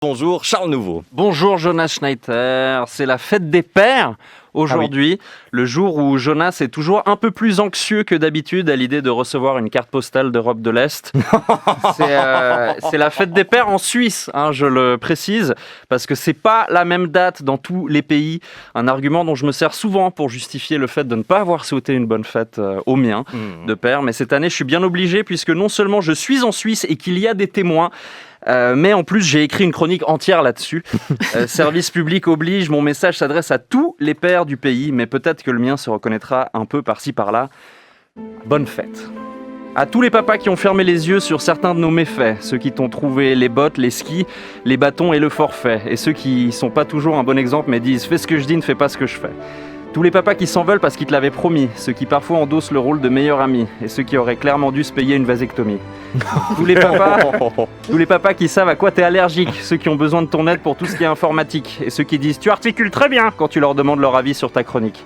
Bonjour Charles Nouveau. Bonjour Jonas Schneider, c'est la fête des pères aujourd'hui, le jour où Jonas est toujours un peu plus anxieux que d'habitude à l'idée de recevoir une carte postale d'Europe de l'Est. C'est la fête des pères en Suisse, je le précise, parce que c'est pas la même date dans tous les pays, un argument dont je me sers souvent pour justifier le fait de ne pas avoir souhaité une bonne fête au mien de père, mais cette année je suis bien obligé puisque non seulement je suis en Suisse et qu'il y a des témoins, mais en plus j'ai écrit une chronique entière là-dessus. Service public oblige, mon message s'adresse à tous les pères du pays, mais peut-être que le mien se reconnaîtra un peu par-ci par-là. Bonne fête. À tous les papas qui ont fermé les yeux sur certains de nos méfaits, ceux qui t'ont trouvé les bottes, les skis, les bâtons et le forfait, et ceux qui sont pas toujours un bon exemple mais disent « fais ce que je dis, ne fais pas ce que je fais ». Tous les papas qui s'en veulent parce qu'ils te l'avaient promis, ceux qui parfois endossent le rôle de meilleur ami, et ceux qui auraient clairement dû se payer une vasectomie. Tous les papas qui savent à quoi t'es allergique, ceux qui ont besoin de ton aide pour tout ce qui est informatique, et ceux qui disent « tu articules très bien » quand tu leur demandes leur avis sur ta chronique.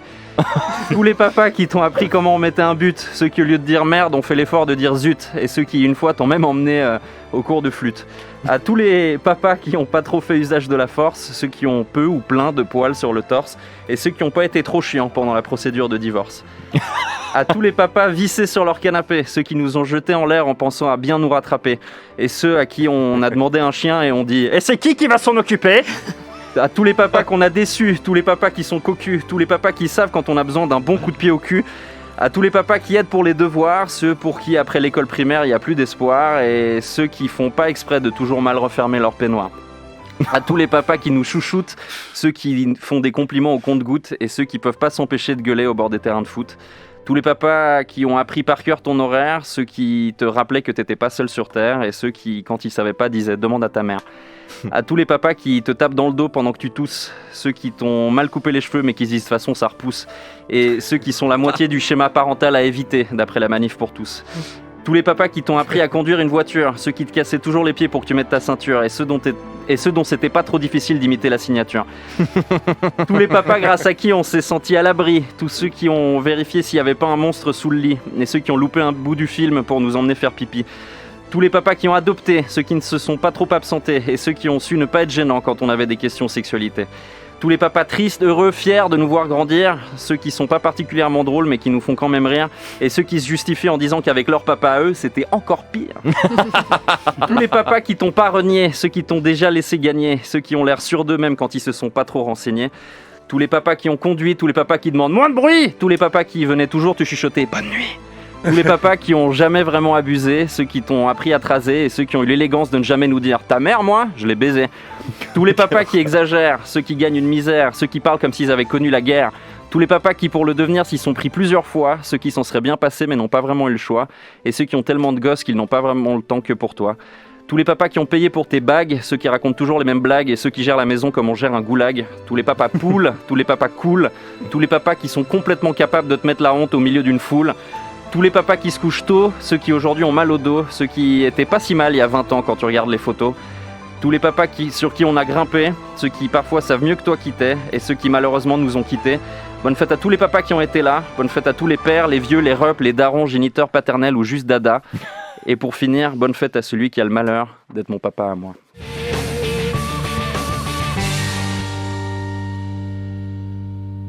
Tous les papas qui t'ont appris comment on mettait un but, ceux qui au lieu de dire merde ont fait l'effort de dire zut, et ceux qui une fois t'ont même emmené au cours de flûte. À tous les papas qui n'ont pas trop fait usage de la force, ceux qui ont peu ou plein de poils sur le torse, et ceux qui n'ont pas été trop chiants pendant la procédure de divorce. À tous les papas vissés sur leur canapé, ceux qui nous ont jetés en l'air en pensant à bien nous rattraper, et ceux à qui on a demandé un chien et on dit « et c'est qui va s'en occuper ?» À tous les papas qu'on a déçus, tous les papas qui sont cocus, tous les papas qui savent quand on a besoin d'un bon coup de pied au cul, à tous les papas qui aident pour les devoirs, ceux pour qui après l'école primaire il n'y a plus d'espoir, et ceux qui font pas exprès de toujours mal refermer leur peignoir. À tous les papas qui nous chouchoutent, ceux qui font des compliments au compte-gouttes et ceux qui peuvent pas s'empêcher de gueuler au bord des terrains de foot. Tous les papas qui ont appris par cœur ton horaire, ceux qui te rappelaient que t'étais pas seul sur Terre et ceux qui, quand ils savaient pas, disaient « demande à ta mère ». À tous les papas qui te tapent dans le dos pendant que tu tousses, ceux qui t'ont mal coupé les cheveux mais qui disent « de toute façon ça repousse » et ceux qui sont la moitié du schéma parental à éviter d'après la Manif pour tous. Tous les papas qui t'ont appris à conduire une voiture, ceux qui te cassaient toujours les pieds pour que tu mettes ta ceinture et ceux dont c'était pas trop difficile d'imiter la signature. Tous les papas grâce à qui on s'est senti à l'abri, tous ceux qui ont vérifié s'il n'y avait pas un monstre sous le lit et ceux qui ont loupé un bout du film pour nous emmener faire pipi. Tous les papas qui ont adopté, ceux qui ne se sont pas trop absentés et ceux qui ont su ne pas être gênants quand on avait des questions sexualité. Tous les papas tristes, heureux, fiers de nous voir grandir, ceux qui sont pas particulièrement drôles mais qui nous font quand même rire, et ceux qui se justifient en disant qu'avec leur papa à eux, c'était encore pire. Tous les papas qui t'ont pas renié, ceux qui t'ont déjà laissé gagner, ceux qui ont l'air sûrs d'eux même quand ils se sont pas trop renseignés. Tous les papas qui ont conduit, tous les papas qui demandent moins de bruit, tous les papas qui venaient toujours te chuchoter « bonne nuit ». Tous les papas qui ont jamais vraiment abusé, ceux qui t'ont appris à tracer et ceux qui ont eu l'élégance de ne jamais nous dire « ta mère, moi, je l'ai baisé ». Tous les papas qui exagèrent, ceux qui gagnent une misère, ceux qui parlent comme s'ils avaient connu la guerre. Tous les papas qui pour le devenir s'y sont pris plusieurs fois, ceux qui s'en seraient bien passés mais n'ont pas vraiment eu le choix. Et ceux qui ont tellement de gosses qu'ils n'ont pas vraiment le temps que pour toi. Tous les papas qui ont payé pour tes bagues, ceux qui racontent toujours les mêmes blagues et ceux qui gèrent la maison comme on gère un goulag. Tous les papas poules, tous les papas cool, tous les papas qui sont complètement capables de te mettre la honte au milieu d'une foule. Tous les papas qui se couchent tôt, ceux qui aujourd'hui ont mal au dos, ceux qui étaient pas si mal il y a 20 ans quand tu regardes les photos. Tous les papas sur qui on a grimpé, ceux qui parfois savent mieux que toi qui t'es, et ceux qui malheureusement nous ont quittés. Bonne fête à tous les papas qui ont été là, bonne fête à tous les pères, les vieux, les reps, les darons, géniteurs, paternels ou juste dada. Et pour finir, bonne fête à celui qui a le malheur d'être mon papa à moi.